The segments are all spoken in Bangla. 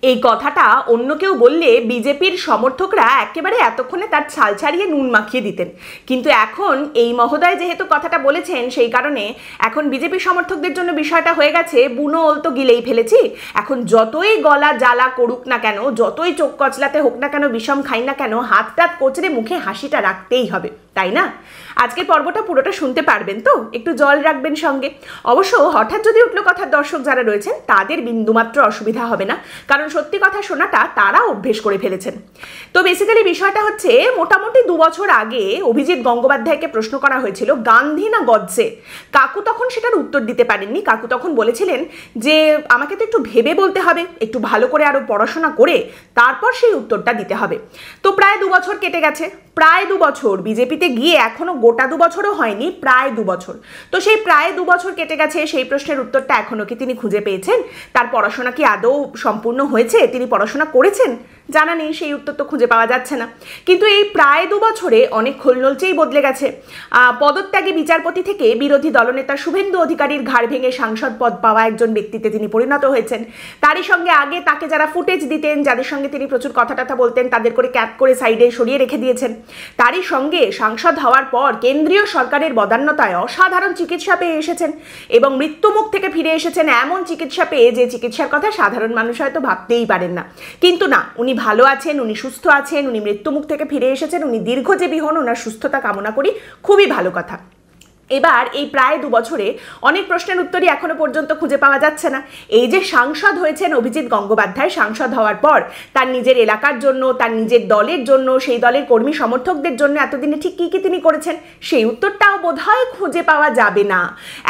এই কথাটা অন্য কেউ বললে বিজেপির সমর্থকরা একেবারে এতক্ষণে তার ছাল ছাড়িয়ে নুন মাখিয়ে দিতেন, কিন্তু এখন এই মহোদয় যেহেতু কথাটা বলেছেন সেই কারণে এখন বিজেপি সমর্থকদের জন্য বিষয়টা হয়ে গেছে বুনো ওল তো গিলেই ফেলেছি। এখন যতই গলা জ্বালা করুক না কেন, যতই চোখ কচলাতে হোক না কেন, বিষম খাই না কেন, হাত টাত কচড়ে মুখে হাসিটা রাখতেই হবে, তাই না? আজকের পর্বটা পুরোটা শুনতে পারবেন তো? একটু জল রাখবেন সঙ্গে। অবশ্য হঠাৎ যদি উঠলো কথার দর্শক যারা রয়েছেন তাদের বিন্দুমাত্র অসুবিধা হবে না, কারণ সত্যি কথা শোনাটা তারা অভ্যেস করে ফেলেছেন। তো বেসিক্যালি বিষয়টা হচ্ছে, মোটামুটি 2 বছর আগে অভিজিৎ গঙ্গোপাধ্যায়কে প্রশ্ন করা হয়েছিল গান্ধী না গডসে। কাকু তখন সেটার উত্তর দিতে পারেননি। কাকু তখন বলেছিলেন যে আমাকে তো একটু ভেবে বলতে হবে, একটু ভালো করে আরো পড়াশোনা করে তারপর সেই উত্তরটা দিতে হবে। তো প্রায় 2 বছর কেটে গেছে, প্রায় 2 বছর, বিজেপিতে গিয়ে এখনো গোটা 2 বছরও হয়নি, প্রায় 2 বছর। তো সেই প্রায় 2 বছর কেটে গেছে, সেই প্রশ্নের উত্তরটা এখনো কি তিনি খুঁজে পেয়েছেন? তার পড়াশোনা কি আদৌ সম্পূর্ণ হয়েছে? তিনি পড়াশোনা করেছেন? জানা নেই, সেই উত্তর তো খুঁজে পাওয়া যাচ্ছে না। কিন্তু এই প্রায় 2 বছরে অনেক খোলনলচেই বদলে গেছে। পদত্যাগী বিচারপতি থেকে বিরোধী দলনেতা শুভেন্দু অধিকারীর ঘাড় ভেঙে সাংসদ পদ পাওয়া একজন ব্যক্তিতে তিনি পরিণত হয়েছেন। তারই সঙ্গে আগে তাকে যারা ফুটেজ দিতেন, যাদের সঙ্গে তিনি প্রচুর কথা টথা বলতেন, তাদের করে ক্যাপ করে সাইডে সরিয়ে রেখে দিয়েছেন। তারই সঙ্গে সাংসদ হওয়ার পর কেন্দ্রীয় সরকারের বদান্যতায় অসাধারণ চিকিৎসা পেয়ে এসেছেন এবং মৃত্যুমুখ থেকে ফিরে এসেছেন এমন চিকিৎসা পেয়ে যে চিকিৎসার কথা সাধারণ মানুষ হয়তো ভাবতেই পারেন না। কিন্তু না, উনি ভালো আছেন, উনি সুস্থ আছেন, উনি মৃত্যুমুখ থেকে ফিরে এসেছেন, উনি দীর্ঘজীবী হন, ওনার সুস্থতা কামনা করি, খুবই ভালো কথা। এবার এই প্রায় 2 বছরে অনেক প্রশ্নের উত্তরই এখনো পর্যন্ত খুঁজে পাওয়া যাচ্ছে না। এই যে সাংসদ হয়েছেন অভিজিৎ গঙ্গোপাধ্যায়, সাংসদ হওয়ার পর তার নিজের এলাকার জন্য, তার নিজের দলের জন্য, সেই দলের কর্মী সমর্থকদের জন্য এতদিনে ঠিক কী কী তিনি করেছেন, সেই উত্তরটাও বোধহয় খুঁজে পাওয়া যাবে না।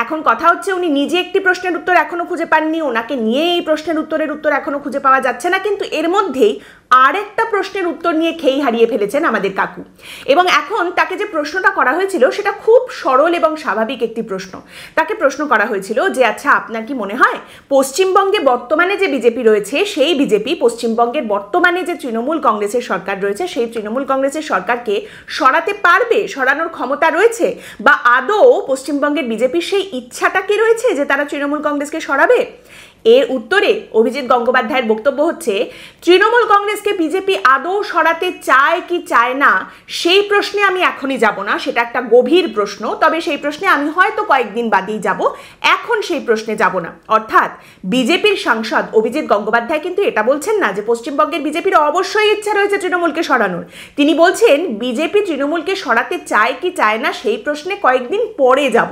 এখন কথা হচ্ছে, উনি নিজে একটি প্রশ্নের উত্তর এখনো খুঁজে পাননি, ওনাকে নিয়ে এই প্রশ্নের উত্তর এখনো খুঁজে পাওয়া যাচ্ছে না, কিন্তু এর মধ্যেই আরেকটা প্রশ্নের উত্তর নিয়ে খেই হারিয়ে ফেলেছেন আমাদের কাকু। এবং এখন তাকে যে প্রশ্নটা করা হয়েছিল সেটা খুব সরল এবং স্বাভাবিক একটি প্রশ্ন। তাকে প্রশ্ন করা হয়েছিল যে আচ্ছা, আপনার কি মনে হয় পশ্চিমবঙ্গে বর্তমানে যে বিজেপি রয়েছে সেই বিজেপি পশ্চিমবঙ্গের বর্তমানে যে তৃণমূল কংগ্রেসের সরকার রয়েছে সেই তৃণমূল কংগ্রেসের সরকারকে সরাতে পারবে, সরানোর ক্ষমতা রয়েছে, বা আদৌ পশ্চিমবঙ্গের বিজেপির সেই ইচ্ছাটা কি রয়েছে যে তারা তৃণমূল কংগ্রেসকে সরাবে? এর উত্তরে অভিজিৎ গঙ্গোপাধ্যায়ের বক্তব্য হচ্ছে, তৃণমূল কংগ্রেসকে বিজেপি আদৌ সরাতে চায় কি চায় না সেই প্রশ্নে আমি এখনই যাব না, সেটা একটা গভীর প্রশ্ন, তবে সেই প্রশ্নে আমি হয়তো কয়েকদিন বাদেই যাব, এখন সেই প্রশ্নে যাব না। অর্থাৎ বিজেপির সাংসদ অভিজিৎ গঙ্গোপাধ্যায় কিন্তু এটা বলছেন না যে পশ্চিমবঙ্গের বিজেপির অবশ্যই ইচ্ছা রয়েছে তৃণমূলকে সরানোর। তিনি বলছেন বিজেপি তৃণমূলকে সরাতে চায় কি চায় না সেই প্রশ্নে কয়েকদিন পরে যাব।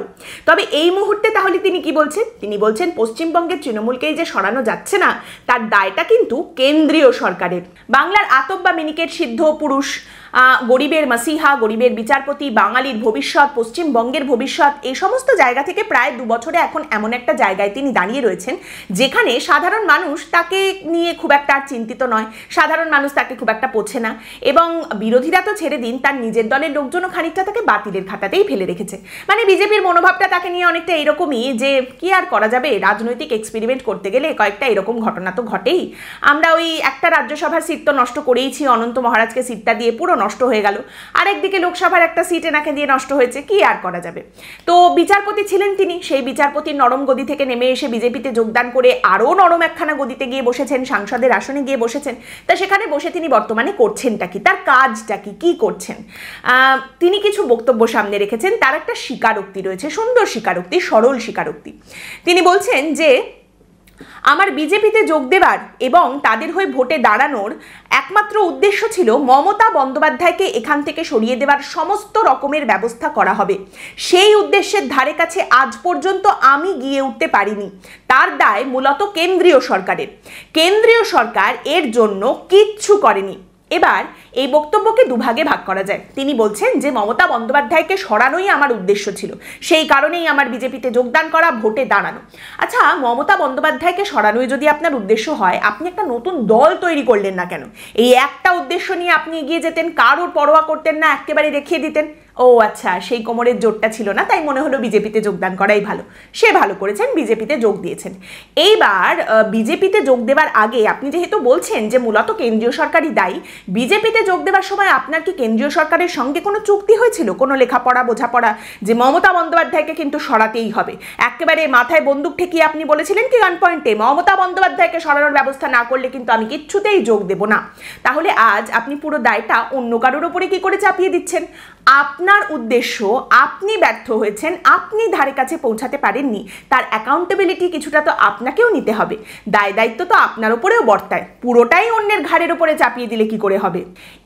তবে এই মুহূর্তে তাহলে তিনি কি বলছেন? তিনি বলছেন পশ্চিমবঙ্গের তৃণমূলকে যে সরানো যাচ্ছে না তার দায়টা কিন্তু কেন্দ্রীয় সরকারের। বাংলার আতপ বা মিনিকেট সিদ্ধ পুরুষ, গরিবের মাসিহা, গরিবের বিচারপতি, বাঙালির ভবিষ্যৎ, পশ্চিমবঙ্গের ভবিষ্যৎ, এই সমস্ত জায়গা থেকে প্রায় 2 বছরে এখন এমন একটা জায়গায় তিনি দাঁড়িয়ে রয়েছেন যেখানে সাধারণ মানুষ তাকে নিয়ে খুব একটা আর চিন্তিত নয়, সাধারণ মানুষ তাকে খুব একটা পোছে না, এবং বিরোধীরা তো ছেড়ে দিন, তার নিজের দলের লোকজনও খানিকটা তাকে বাতিলের খাতাতেই ফেলে রেখেছে। মানে বিজেপির মনোভাবটা তাকে নিয়ে অনেকটা এরকমই যে কি আর করা যাবে, রাজনৈতিক এক্সপেরিমেন্ট করতে গেলে কয়েকটা এরকম ঘটনা তো ঘটেই। আমরা ওই একটা রাজ্যসভার সিট তো নষ্ট করেইছি, অনন্ত মহারাজকে সিটটা দিয়ে পুরো নষ্ট হয়ে গেল, আরেকদিকে লোকসভার একটা সিট এনাকে দিয়ে নষ্ট হয়েছে, কি আর করা যাবে। তো বিচারপতি ছিলেন তিনি, সেই বিচারপতির নরম গদি থেকে নেমে এসে বিজেপিতে যোগদান করে আরও নরম একখানা গদিতে গিয়ে বসেছেন, সাংসদের আসনে গিয়ে বসেছেন। তা সেখানে বসে তিনি বর্তমানে করছেনটা কি, তার কাজটা কি, কি করছেন? তিনি কিছু বক্তব্য সামনে রেখেছেন, তার একটা স্বীকারোক্তি রয়েছে, সুন্দর স্বীকারোক্তি, সরল স্বীকারোক্তি। তিনি বলছেন যে আমার বিজেপিতে যোগ দেবার এবং তাদের হয়ে ভোটে দাঁড়ানোর একমাত্র উদ্দেশ্য ছিল মমতা বন্দ্যোপাধ্যায়কে এখান থেকে সরিয়ে দেওয়ার সমস্ত রকমের ব্যবস্থা করা হবে। সেই উদ্দেশ্যের ধারে কাছে আজ পর্যন্ত আমি গিয়ে উঠতে পারিনি, তার দায় মূলত কেন্দ্রীয় সরকারের। কেন্দ্রীয় সরকার এর জন্য কিচ্ছু করেনি। এবার এই বক্তব্যকে দুভাগে ভাগ করা যায়। তিনি বলছেন যে মমতা বন্দ্যোপাধ্যায়কে সরানোই আমার উদ্দেশ্য ছিল, সেই কারণেই আমার বিজেপিতে যোগদান করা, ভোটে দাঁড়ানো। আচ্ছা, মমতা বন্দ্যোপাধ্যায়কে সরানোই যদি আপনার উদ্দেশ্য হয়, আপনি একটা নতুন দল তৈরি করলেন না কেন? এই একটা উদ্দেশ্য নিয়ে আপনি এগিয়ে যেতেন, কারোর পরোয়া করতেন না, একেবারে দেখিয়ে দিতেন ও আচ্ছা, সেই কোমরের জোরটা ছিল না, তাই মনে হলো বিজেপিতে যোগদান করাই ভালো। সে ভালো করেছেন, বিজেপিতে যোগ দিয়েছেন। এইবার বিজেপিতে যোগ দেওয়ার আগে আপনি যেহেতু বলছেন যে মূলত কেন্দ্রীয় সরকারই দায়ী, বিজেপিতে যোগ দেওয়ার সময় আপনার কি কেন্দ্রীয় সরকারের সঙ্গে কোনো চুক্তি হয়েছিল, কোনো লেখাপড়া বোঝাপড়া, যে মমতা বন্দ্যোপাধ্যায়কে কিন্তু সরাতেই হবে? একেবারে মাথায় বন্দুক ঠেকিয়ে আপনি বলেছিলেন কি গান পয়েন্টে, মমতা বন্দ্যোপাধ্যায়কে সরানোর ব্যবস্থা না করলে কিন্তু আমি কিচ্ছুতেই যোগ দেব না। তাহলে আজ আপনি পুরো দায়টা অন্য কারোর ওপরে কি করে চাপিয়ে দিচ্ছেন? আপনার উদ্দেশ্য, আপনি ব্যর্থ হয়েছেন, আপনি ধারে কাছে পৌঁছাতে পারেননি, তার অ্যাকাউন্টেবিলিটি কিছুটা তো আপনাকেও নিতে হবে। দায় দায়িত্ব তো আপনার উপরেও বর্তায়, পুরোটাই অন্যের ঘাড়ের উপরে চাপিয়ে দিলে কি করে হবে?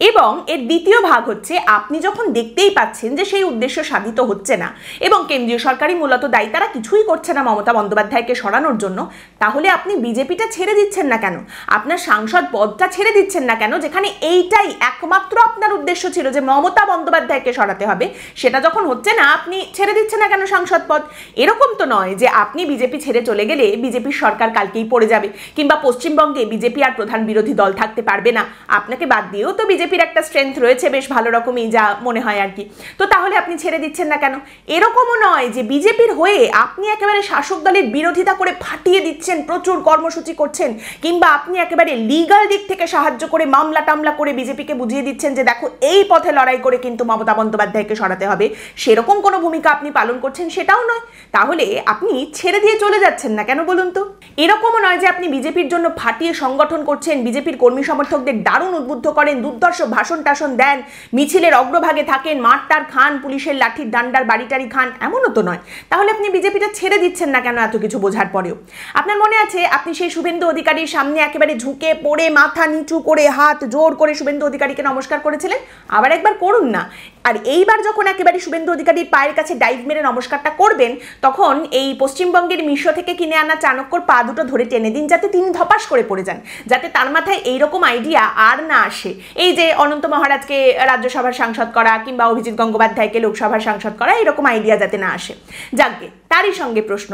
এবং এর দ্বিতীয় ভাগ হচ্ছে, আপনি যখন দেখতেই পাচ্ছেন যে সেই উদ্দেশ্য সাধিত হচ্ছে না এবং কেন্দ্রীয় সরকারই মূলত দায়ী, তারা কিছুই করছে না মমতা বন্দ্যোপাধ্যায়কে সরানোর জন্য, তাহলে আপনি বিজেপিটা ছেড়ে দিচ্ছেন না কেন? আপনার সাংসদ পদটা ছেড়ে দিচ্ছেন না কেন, যেখানে এইটাই একমাত্র আপনার উদ্দেশ্য ছিল যে মমতা বন্দ্যোপাধ্যায়কে সরাতে হবে? সেটা যখন হচ্ছে না, আপনি ছেড়ে দিচ্ছেন না কেন সাংসদ পদ? এরকম তো নয় যে আপনি বিজেপি ছেড়ে চলে গেলে বিজেপির সরকার কালকেই পড়ে যাবে, কিংবা পশ্চিমবঙ্গে বিজেপি আর প্রধান বিরোধী দল থাকতে পারবে না। আপনাকে বাদ দিয়েও তো বিজেপির একটা স্ট্রেংথ রয়েছে বেশ ভালো রকমই, যা মনে হয় আর কি। তো তাহলে আপনি ছেড়ে দিচ্ছেন না কেন? এরকমও নয় যে বিজেপির হয়ে আপনি একেবারে শাসক দলের বিরোধিতা করে ফাটিয়ে দিচ্ছেন, প্রচুর কর্মসূচি করছেন, কিংবা আপনি একেবারে লিগাল দিক থেকে সাহায্য করে মামলা টামলা করে বিজেপিকে বুঝিয়ে দিচ্ছেন যে দেখো এই পথে লড়াই করে কিন্তু মমতা বন্দ্যোপাধ্যায়কে সরাতে হবে, সেরকম কোনো ভূমিকা আপনি পালন করছেন সেটাও নয়। তাহলে আপনি ছেড়ে দিয়ে চলে যাচ্ছেন না কেন বলুন তো? এরকমও নয় যে আপনি বিজেপির জন্য ফাটিয়ে সংগঠন করছেন, বিজেপির কর্মী সমর্থকদের দারুণ উদ্বুদ্ধ করেন, দুর্ধর্ষ ভাষণ টাষণ দেন, মিছিলের অগ্রভাগে থাকেন, মারটার খান, পুলিশের লাঠির ডান্ডার বাড়িটারি খান, এমনও তো নয়। তাহলে আপনি বিজেপিটা ছেড়ে দিচ্ছেন না কেন এত কিছু বোঝার পরেও? আপনার মনে আছে আপনি সেই শুভেন্দু অধিকারীর সামনে একেবারে ঝুঁকে পড়ে মাথা নিচু করে হাত জোর করে শুভেন্দু অধিকারীকে নমস্কার করেছিলেন? আবার একবার করুন না। আর এইবার যখন একেবারে শুভেন্দু অধিকারীর পায়ের কাছে ডাইভ মেরে নমস্কারটা করবেন, তখন এই পশ্চিমবঙ্গের মিশো থেকে কিনে আনা চাণক্যর পা দুটো ধরে টেনে দিন, যাতে তিনি ধপাস করে পড়ে যান, যাতে তার মাথায় এইরকম আইডিয়া আর না আসে, এই যে অনন্ত মহারাজকে রাজ্যসভার সাংসদ করা কিংবা অভিজিৎ গঙ্গোপাধ্যায়কে লোকসভার সাংসদ করা, এরকম আইডিয়া যাতে না আসে। যাকে তারই সঙ্গে প্রশ্ন,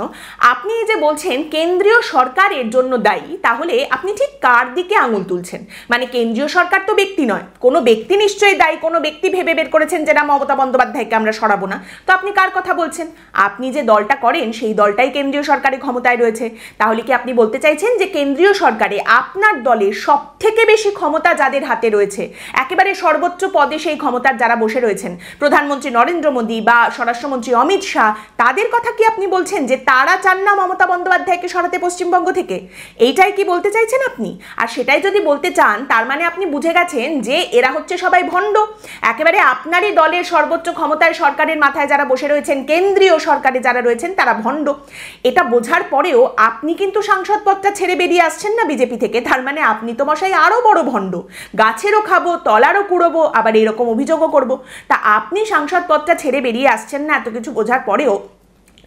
আপনি যে বলছেন কেন্দ্রীয় সরকার এর জন্য দায়ী, তাহলে আপনি ঠিক কার দিকে আঙুল তুলছেন? মানে কেন্দ্রীয় সরকার তো ব্যক্তি নয়, কোনো ব্যক্তি নিশ্চয়ই দায়ী, কোনো ব্যক্তি ভেবে বের করেছেন যে না মমতা বন্দ্যোপাধ্যায়কে আমরা সরাবো না। তো আপনি কার কথা বলছেন? আপনি যে দলটা করেন সেই দলটাই কেন্দ্রীয় সরকারের ক্ষমতায় রয়েছে। তাহলে কি আপনি বলতে চাইছেন যে কেন্দ্রীয় সরকারে আপনার দলের সব থেকে বেশি ক্ষমতা যাদের হাতে রয়েছে, একেবারে সর্বোচ্চ পদে সেই ক্ষমতার যারা বসে রয়েছেন, প্রধানমন্ত্রী নরেন্দ্র মোদী বা স্বরাষ্ট্রমন্ত্রী অমিত শাহ, তাদের কথা কি আপনি বলছেন যে তারা চান না মমতা বন্দ্যোপাধ্যায়কে সরাতে পশ্চিমবঙ্গ থেকে? এইটাই কি বলতে চাইছেন আপনি? আর সেটাই যদি বলতে চান, তার মানে আপনি বুঝে গেছেন যে এরা হচ্ছে সবাই ভণ্ড। একেবারে আপনারই দলের সর্বোচ্চ ক্ষমতায় সরকারের মাথায় যারা বসে রয়েছেন, কেন্দ্রীয় সরকারে যারা রয়েছেন, তারা ভণ্ড। এটা বোঝার পরেও আপনি কিন্তু সাংসদ পদটা ছেড়ে বেরিয়ে আসছেন না বিজেপি থেকে। তার মানে আপনি তো মশাই আরো বড় ভণ্ড, গাছেরও খাবো তলারও কুড়বো, আবার এরকম অভিযোগও করব। তা আপনি সাংসদ পদটা ছেড়ে বেরিয়ে আসছেন না এত কিছু বোঝার পরেও,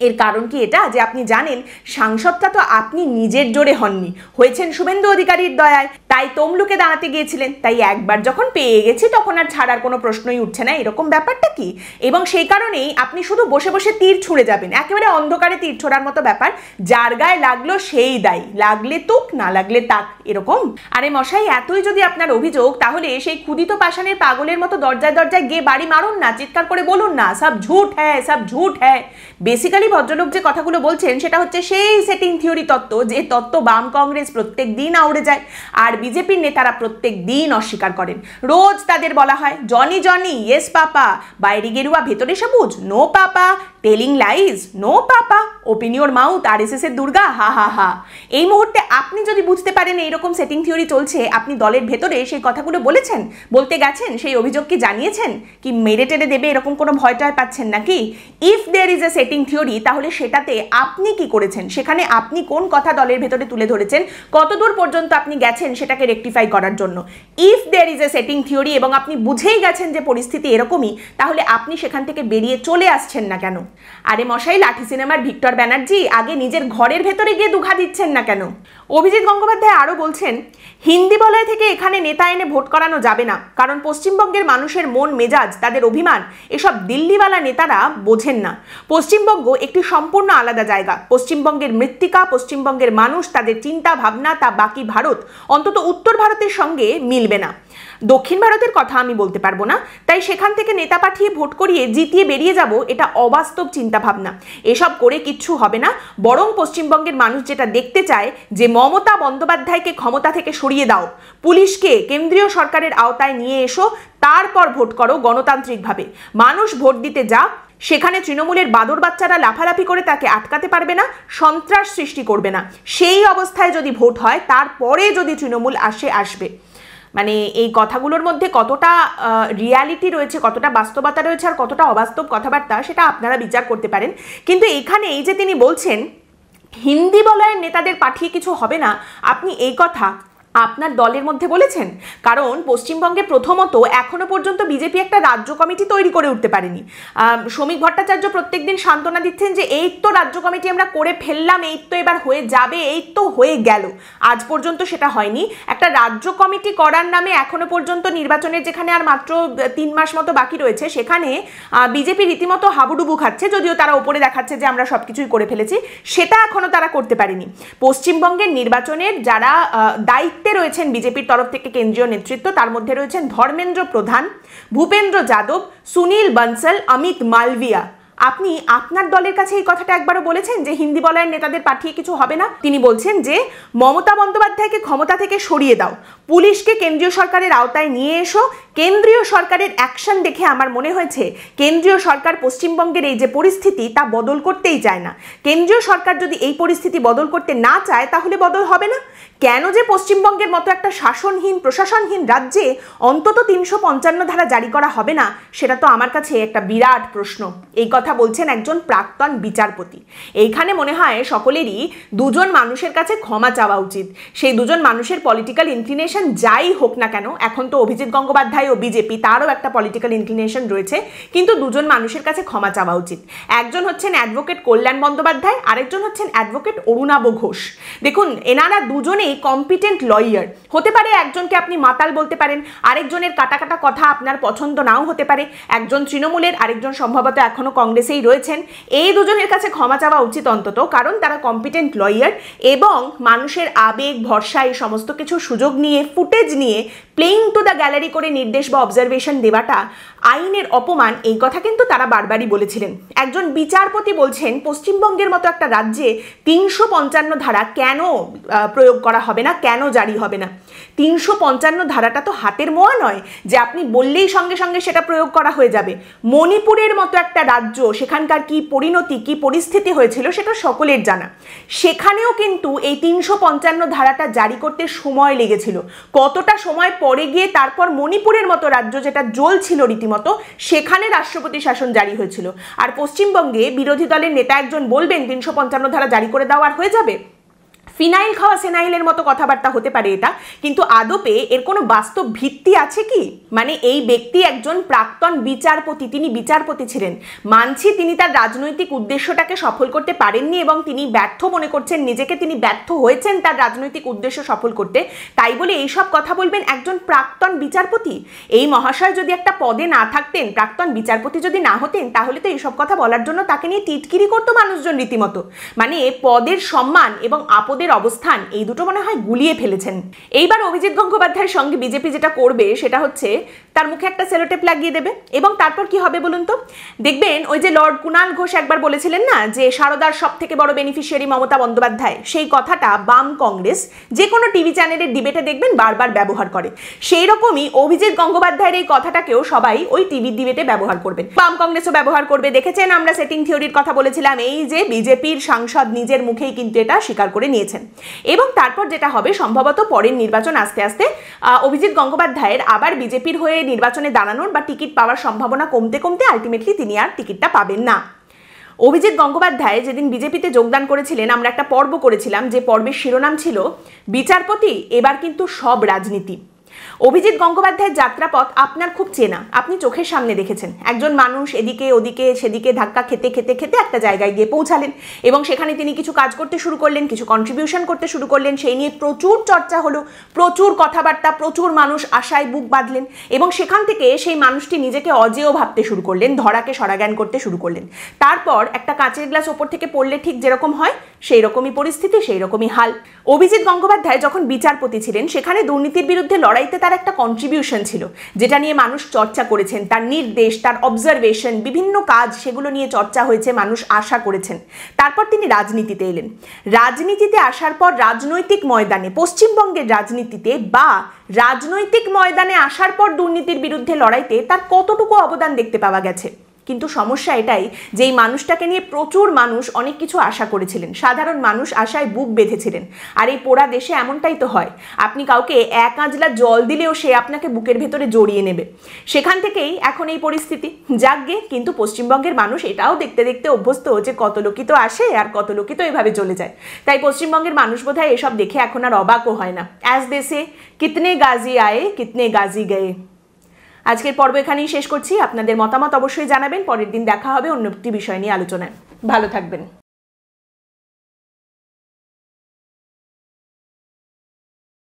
এর কারণ কি এটা যে আপনি জানেন সাংসদটা তো আপনি নিজের জোরে হননি, হয়েছেন শুভেন্দু অধিকারীর দয়ায়, তাই তমলুকে দাঁড়াতে গিয়েছিলেন, তাই একবার যখন পেয়ে গেছি তখন আর ছাড়ার কোনো প্রশ্নই উঠছে না, এরকম ব্যাপারটা কি? এবং সেই কারণেই আপনি শুধু বসে বসে তীর ছুঁড়ে যাবেন, একেবারে অন্ধকারে তীর ছোড়ার মতো ব্যাপার, যার গায়ে লাগলো সেই দায়ী, লাগলে তুক না লাগলে তাক, এরকম। আরে মশাই, এতই যদি আপনার অভিযোগ, তাহলে সেই ক্ষুদিত পাষাণের পাগলের মতো দরজায় দরজায় গিয়ে বাড়ি মারুন না, চিৎকার করে বলুন না সব ঝুট হ্যায়, সব ঝুট হ্যায়। বেসিক্যালি ভদ্রলোক যে কথাগুলো বলছেন সেটা হচ্ছে সেই সেটিং থিওরি তত্ত্ব, যে তত্ত্ব বাম কংগ্রেস প্রত্যেক দিন আউড়ে যায় আর বিজেপির নেতারা প্রত্যেক দিন অস্বীকার করেন। রোজ তাদের বলা হয় জনি জনি ইয়েস পাপা, বাইরে গেরুয়া ভেতরে সবুজ no papa, telling lies no papa, open your mouth RSS এর দুর্গা হা হা হা। এই মুহূর্তে আপনি যদি বুঝতে পারেন এইরকম সেটিং থিওরি চলছে, আপনি দলের ভেতরে সেই কথাগুলো বলেছেন, বলতে গেছেন, সেই অভিযোগ কি জানিয়েছেন, কি মেরে টেরে দেবে এরকম কোনো ভয় টয় পাচ্ছেন নাকি? If there is a setting theory, তাহলে সেটাতে আপনি কি করেছেন, সেখানে আপনি কোন কথা দলের ভেতরে তুলে ধরেছেন, কতদূর পর্যন্ত আপনি গেছেন সেটাকে রেকটিফাই করার জন্য? If there is a setting theory এবং আপনি বুঝেই গেছেন যে পরিস্থিতি এরকমই, তাহলে আপনি সেখান থেকে বেরিয়ে চলে আসছেন না কেন? আরে মশাই, লাঠি সিনেমার ভিক্টর ব্যানার্জি আগে নিজের ঘরের ভেতরে গিয়ে দুঘা দিচ্ছেন না কেন? অভিজিৎ গঙ্গোপাধ্যায় আরও বলছেন, হিন্দি বলয় থেকে এখানে নেতা এনে ভোট করানো যাবে না, কারণ পশ্চিমবঙ্গের মানুষের মন মেজাজ, তাদের অভিমান, এসব দিল্লিওয়ালা নেতারা বোঝেন না। পশ্চিমবঙ্গ একটি সম্পূর্ণ আলাদা জায়গা। পশ্চিমবঙ্গের মৃত্তিকা, পশ্চিমবঙ্গের মানুষ, তাদের চিন্তা ভাবনা, তা বাকি ভারত, অন্তত কিন্তু উত্তর ভারতের সঙ্গে মিলবে না। দক্ষিণ ভারতের কথা আমি বলতে পারবো না, তাই সেখান থেকে নেতা পাঠিয়ে ভোট করিয়ে জিতিয়ে বেরিয়ে যাব, এটা অবাস্তব চিন্তাভাবনা। এসব করে কিচ্ছু হবে না। বরং পশ্চিমবঙ্গের মানুষ যেটা দেখতে চায় যে মমতা বন্দ্যোপাধ্যায়কে ক্ষমতা থেকে সরিয়ে দাও, পুলিশকে কেন্দ্রীয় সরকারের আওতায় নিয়ে এসো, তারপর ভোট করো গণতান্ত্রিকভাবে। মানুষ ভোট দিতে যাক, সেখানে তৃণমূলের বাদর বাচ্চারা লাফালাফি করে তাকে আটকাতে পারবে না, সন্ত্রাস সৃষ্টি করবে না। সেই অবস্থায় যদি ভোট হয়, তারপরে যদি তৃণমূল আসবে। মানে এই কথাগুলোর মধ্যে কতটা রিয়ালিটি রয়েছে, কতটা বাস্তবতা রয়েছে আর কতটা অবাস্তব কথাবার্তা, সেটা আপনারা বিচার করতে পারেন। কিন্তু এখানে এই যে তিনি বলছেন হিন্দি বলয়ের নেতাদের পাঠিয়ে কিছু হবে না, আপনি এই কথা আপনার দলের মধ্যে বলেছেন? কারণ পশ্চিমবঙ্গে প্রথমত এখনো পর্যন্ত বিজেপি একটা রাজ্য কমিটি তৈরি করে উঠতে পারেনি। শ্রমিক ভট্টাচার্য প্রত্যেকদিন সান্ত্বনা দিচ্ছেন যে এই তো রাজ্য কমিটি আমরা করে ফেললাম, এই তো এবার হয়ে যাবে, এই তো হয়ে গেল। আজ পর্যন্ত সেটা হয়নি। একটা রাজ্য কমিটি করার নামে এখনো পর্যন্ত নির্বাচনের যেখানে আর মাত্র 3 মাস মতো বাকি রয়েছে, সেখানে বিজেপি রীতিমতো হাবুডুবু খাচ্ছে, যদিও তারা উপরে দেখাচ্ছে যে আমরা সবকিছুই করে ফেলেছি, সেটা এখনো তারা করতে পারেনি। পশ্চিমবঙ্গের নির্বাচনের যারা দায়িত্বে রয়েছেন বিজেপির তরফ থেকে কেন্দ্রীয় নেতৃত্ব, তার মধ্যে রয়েছেন ধর্মেন্দ্র প্রধান, ভূপেন্দ্র যাদব, সুনীল বনসল, অমিত মালভিয়া। আপনি আপনার দলের কাছে এই কথাটা একবারও বলেছেন যে হিন্দি বলয়ের নেতাদের পাঠিয়ে কিছু হবে না? তিনি বলছেন যে মমতা বন্দ্যোপাধ্যায়কে ক্ষমতা থেকে সরিয়ে দাও, পুলিশকে কেন্দ্রীয় সরকারের আওতায় নিয়ে এসো। কেন্দ্রীয় সরকারের অ্যাকশন দেখে আমার মনে হয়েছে কেন্দ্রীয় সরকার পশ্চিমবঙ্গের এই যে পরিস্থিতি তা বদল করতেই চায় না। কেন্দ্রীয় সরকার যদি এই পরিস্থিতি বদল করতে না চায়, তাহলে বদল হবে না। কেন যে পশ্চিমবঙ্গের মতো একটা শাসনহীন প্রশাসনহীন রাজ্যে অন্তত 355 ধারা জারি করা হবে না, সেটা তো আমার কাছে একটা বিরাট প্রশ্ন। এই কথা বলছেন একজন প্রাক্তন বিচারপতি। এইখানে মনে হয় সকলেরই দুজন মানুষের কাছে ক্ষমা চাওয়া উচিত। সেই দুজন মানুষের পলিটিক্যাল ইনক্লিনেশন যাই হোক না কেন, এখন তো অভিজিৎ গঙ্গোপাধ্যায় ও বিজেপি, তারও একটা পলিটিক্যাল ইনক্লিনেশন রয়েছে, কিন্তু দুজন মানুষের কাছে ক্ষমা চাওয়া উচিত। একজন হচ্ছেন অ্যাডভোকেট কল্যাণ বন্দ্যোপাধ্যায়, আরেকজন হচ্ছেন অ্যাডভোকেট অরুণাভ ঘোষ। দেখুন, এনারা দুজনেই কম্পিটেন্ট লয়ার। হতে পারে একজনকে আপনি মাতাল বলতে পারেন, আরেকজনের কাটা কাটা কথা আপনার পছন্দ নাও হতে পারে, একজন তৃণমূলের, আরেকজন সম্ভবত এখনো কংগ্রেসেই রয়েছেন। এই দুজনের কাছে ক্ষমা চাওয়া উচিত অন্তত, কারণ তারা কম্পিটেন্ট লয়ার এবং মানুষের আবেগ ভরসা এই সমস্ত কিছু সুযোগ নিয়ে, ফুটেজ নিয়ে প্লেইং টু দ্য গ্যালারি করে নির্দেশ বা অবজারভেশন দেওয়াটা আইনের অপমান, এই কথা কিন্তু তারা বারবারই বলেছিলেন। একজন বিচারপতি বলছেন পশ্চিমবঙ্গের মতো একটা রাজ্যে 355 ধারা কেন প্রয়োগ করা হবে না, কেন জারি হবে না? 355 ধারাটা তো হাতের মোয়া নয় যে আপনি বললেই সঙ্গে সঙ্গে সেটা প্রয়োগ করা হয়ে যাবে। মণিপুরের মতো একটা রাজ্য, সেখানকার কি পরিণতি, কি পরিস্থিতি হয়েছিল সেটা সকলের জানা। সেখানেও কিন্তু এই 355 ধারাটা জারি করতে সময় লেগেছিল। কতটা সময় পরে গিয়ে তারপর মণিপুরের মতো রাজ্য, যেটা জ্বলছিল রীতিমতো, সেখানে রাষ্ট্রপতি শাসন জারি হয়েছিল। আর পশ্চিমবঙ্গে বিরোধী দলের নেতা একজন বলবেন 355 ধারা জারি করে দেওয়া আর হয়ে যাবে? ফিনাইল খাওয়া সেনাইলের মতো কথাবার্তা হতে পারে এটা, কিন্তু আদপে এর কোনো বাস্তব ভিত্তি আছে কি? মানে এই ব্যক্তি একজন প্রাক্তন বিচারপতি, তিনি বিচারপতি ছিলেন। মানছি তিনি তার রাজনৈতিক উদ্দেশ্যটাকে সফল করতে পারেননি এবং তিনি ব্যর্থ মনে করছেন নিজেকে, তিনি ব্যর্থ হয়েছেন তার রাজনৈতিক উদ্দেশ্য সফল করতে, তাই বলে এইসব কথা বলবেন একজন প্রাক্তন বিচারপতি? এই মহাশয় যদি একটা পদে না থাকতেন, প্রাক্তন বিচারপতি যদি না হতেন, তাহলে তো এইসব কথা বলার জন্য তাকে নিয়ে টিটকিরি করতো মানুষজন রীতিমতো। মানে পদের সম্মান এবং আপদের অবস্থান, এই দুটো মনে হয় গুলিয়ে ফেলেছেন। এইবার অভিজিৎ গঙ্গোপাধ্যায়ের সঙ্গে বিজেপি যেটা করবে সেটা হচ্ছে তার মুখে একটা সেলোটেপ লাগিয়ে দেবে, এবং তারপর কি হবে বলুন তো? দেখবেন ওই যে লর্ড কুণাল ঘোষ একবার বলেছিলেন না যে সারদার সব থেকে বড় বেনিফিশিয়ারি মমতা বন্দ্যোপাধ্যায়, সেই কথাটা বাম কংগ্রেস যে কোনো টিভি চ্যানেলের ডিবেটে দেখবেন বারবার ব্যবহার করে। সেই রকমই অভিজিৎ গঙ্গোপাধ্যায়ের এই কথাটাকেও সবাই ওই টিভির ডিবেটে ব্যবহার করবেন, বাম কংগ্রেসও ব্যবহার করবে। দেখেছেন, আমরা সেটিং থিওরির কথা বলেছিলাম, এই যে বিজেপির সাংসদ নিজের মুখেই কিন্তু এটা স্বীকার করে নিয়েছেন। এবং তারপর যেটা হবে, সম্ভবত পরের নির্বাচন আস্তে আস্তে অভিজিৎ গঙ্গোপাধ্যায়ের আবার বিজেপির হয়ে নির্বাচনে দাঁড়ানোর বা টিকিট পাওয়ার সম্ভাবনা কমতে কমতে আলটিমেটলি তিনি আর টিকিটটা পাবেন না। অভিজিৎ গঙ্গোপাধ্যায় যেদিন বিজেপিতে যোগদান করেছিলেন, আমরা একটা পর্ব করেছিলাম, যে পর্বের শিরোনাম ছিল বিচারপতি এবার কিন্তু সব রাজনীতি। অভিজিৎ গঙ্গোপাধ্যায়ের যাত্রাপথ আপনার খুব চেনা, আপনি চোখের সামনে দেখেছেন। একজন মানুষ এদিকে ওদিকে সেদিকে ধাক্কা খেতে খেতে খেতে একটা জায়গায় গিয়ে পৌঁছালেন, এবং সেখানে তিনি কিছু কাজ করতে শুরু করলেন, কিছু কন্ট্রিবিউশন করতে শুরু করলেন, সেই নিয়ে প্রচুর চর্চা হলো, প্রচুর কথাবার্তা, প্রচুর মানুষ আশায় বুক বাঁধলেন, এবং সেখান থেকে সেই মানুষটি নিজেকে অজেয় ভাবতে শুরু করলেন, ধরাকে সরাজ্ঞান করতে শুরু করলেন। তারপর একটা কাঁচের গ্লাস ওপর থেকে পড়লে ঠিক যেরকম হয়, সেই রকমই পরিস্থিতি, সেই রকমই হাল। অভিজিৎ গঙ্গোপাধ্যায় যখন বিচারপতি ছিলেন সেখানে দুর্নীতির বিরুদ্ধে লড়াইতে তার একটা কন্ট্রিবিউশন ছিল, যেটা নিয়ে মানুষ চর্চা করেছেন, তার নির্দেশ, তার অবজারভেশন, বিভিন্ন কাজ, সেগুলো নিয়ে চর্চা হয়েছে, মানুষ আশা করেছেন। তারপর তিনি রাজনীতিতে এলেন। রাজনীতিতে আসার পর রাজনৈতিক ময়দানে, পশ্চিমবঙ্গের রাজনীতিতে বা রাজনৈতিক ময়দানে আসার পর দুর্নীতির বিরুদ্ধে লড়াইতে তার কতটুকু অবদান দেখতে পাওয়া গেছে। কিন্তু সমস্যা এটাই যে এই মানুষটাকে নিয়ে প্রচুর মানুষ অনেক কিছু আশা করেছিলেন, সাধারণ মানুষ আশায় বুক বেঁধেছিলেন। আর এই পোড়া দেশে এমনটাই তো হয়, আপনি কাউকে এক আঁজলা জল দিলেও সে আপনাকে বুকের ভেতরে জড়িয়ে নেবে। সেখান থেকেই এখন এই পরিস্থিতি। যাকগে, কিন্তু পশ্চিমবঙ্গের মানুষ এটাও দেখতে দেখতে অভ্যস্ত যে কত লোকই তো আসে আর কত লোকই তো এভাবে চলে যায়। তাই পশ্চিমবঙ্গের মানুষ বোধহয় এসব দেখে এখন আর অবাকও হয় না। অ্যাজ দেশে কিতনে গাজী আয়ে কিতনে গাজী গয়ে। আজকের পর্ব এখানেই শেষ করছি। আপনাদের মতামত অবশ্যই জানাবেন। পরের দিন দেখা হবে অন্য একটি বিষয় নিয়ে আলোচনায়। ভালো থাকবেন।